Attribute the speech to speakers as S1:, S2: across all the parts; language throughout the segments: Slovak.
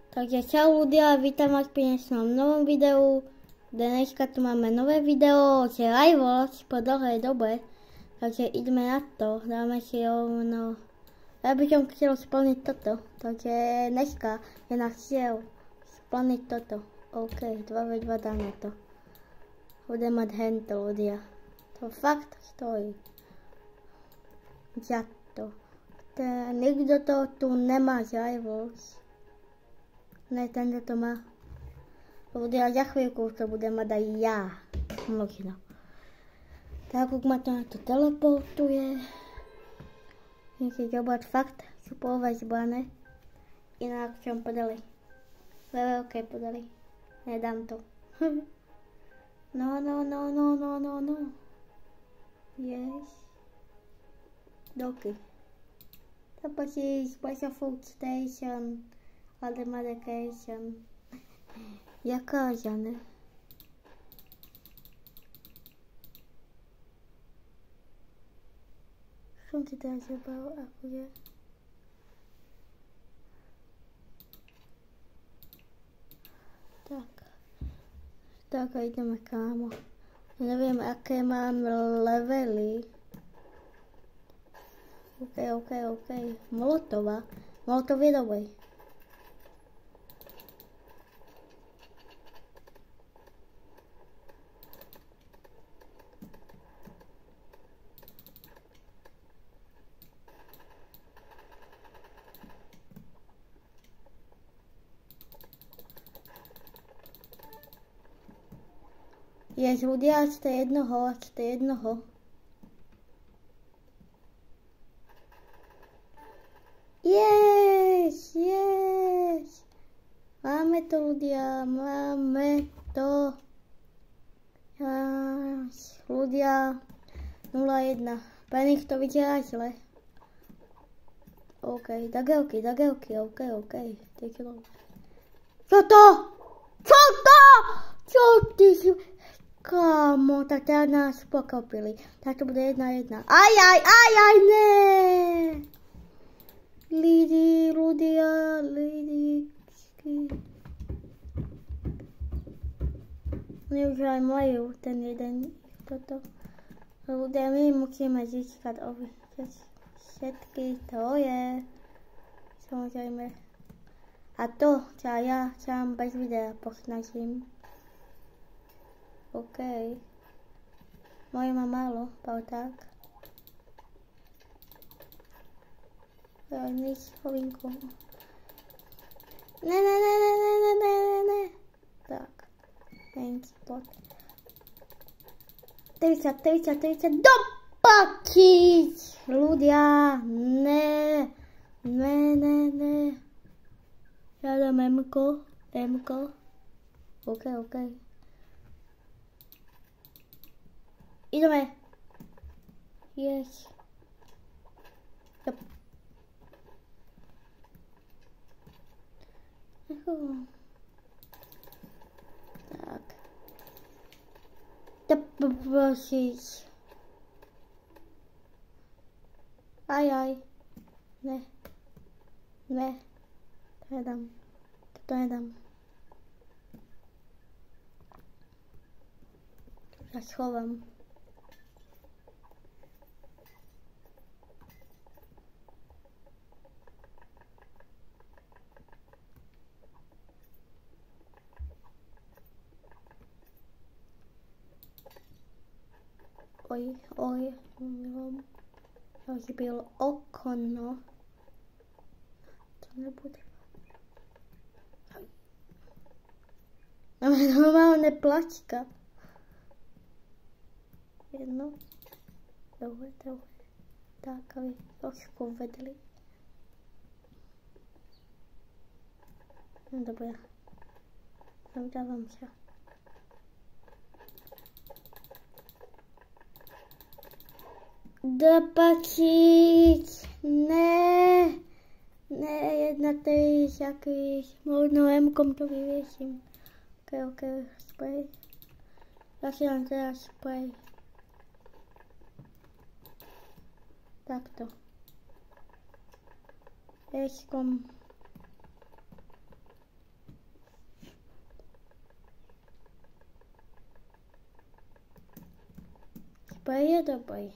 S1: Takže čau ľudia, vítam vás pri dnešnom novom videu. Dneska tu máme nové video, že live watch po dlhej dobe. Takže ideme na to, dáme si rovno. Ja by som chcel splniť toto, takže dneska je náš cieľ splniť toto. OK, 2v2 dáme to. Budem mať hento ľudia. To fakt stojí za to. Nikto to tu nemá za live watch. Ne, tento to má. Ľudia, za chvíľku to budem mať aj ja. Možno. Tak, ak ma to na to teleportuje. Musíte zobrať fakt superové zbrané. Inak čo podali. Veľké podali. Nedám to. No. Yes. Doky. To počí Special Food Station. Ale medication. Jaká žene? Som si teraz zobral, akože. Tak a ideme kámo. Neviem, aké mám levely. OK. Molotov je dobrý. Jež ľudia, ste jednoho. Yes. Máme to ľudia, máme to. Yes. Ľudia, 0-1. Pre nich to vyzerá zle. OK, dagelky, OK. Čo to? Čo ty si? Kámo, tak teraz nás pokopili. Tak to bude 1-1. Aj, ne! Ľudia. Oni už aj majú ten jeden toto. Ľudia, my musíme získať všetky troje. Samozrejme. A to, čo ja sám bez videa posnažím. OK. Moje má málo, tak. Nič, hovinku. Ne. Tak. Spot. 30. Do paky! Ľudia, ne. Ja dám Mko. OK. Ideme. Yes. Yep. Tak. Prosíš. Aj. Ne. To nedám. Ja schovám. Oj, rozbil okno. To nebude. Máme normálne plačka. Jedno. Dobre. Tak, aby trošku vedeli. No dobre. Zavdávam sa. Dopačiť, ne, 1-3, možno M-kom to vyrieším. OK, spray. Ja si len teraz spray. Takto. S-kom. je dobrý.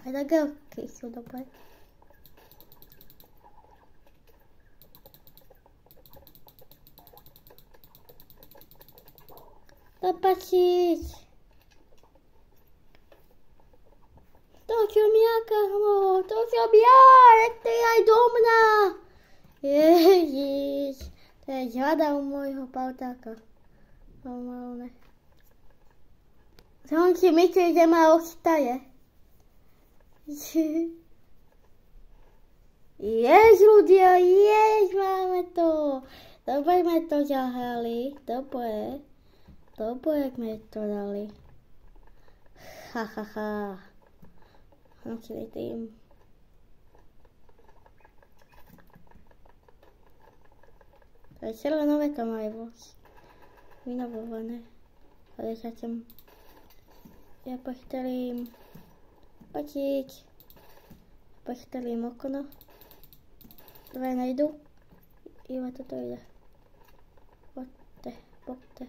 S1: Aj na gelky sú dobré. Zapačiť. To som ja, kamo, to som ja, to je aj do mňa. Ježiš, to je žada u môjho pautáka. Normálne. On si myslí, že ma ostaje. Jež, ľudia, jež, máme to. Dobre sme to zahrali, dobre. Dobre sme to dali. Ha, ha, ha. Celý tým. To je celé nové kamery, vynovované. Ale začnem. Ja pochtelím. Pačiť. Pochtelím okno. Dve najdu. Iba toto ide. Poďte, poďte.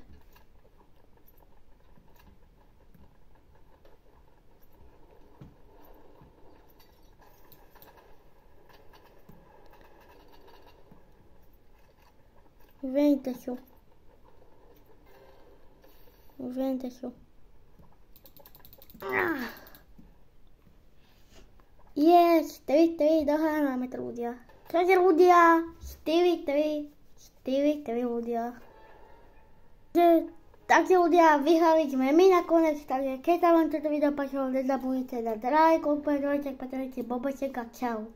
S1: Vente su. Vente su. Yes, 3-3, dohrávame to ľudia. Čože ľudia? 4-3 ľudia. Takže ľudia, vyhrali sme my nakoniec, takže keď sa vám toto video páčilo, nezabudnite dať like, odporúčať, patríte, bobosek a čau.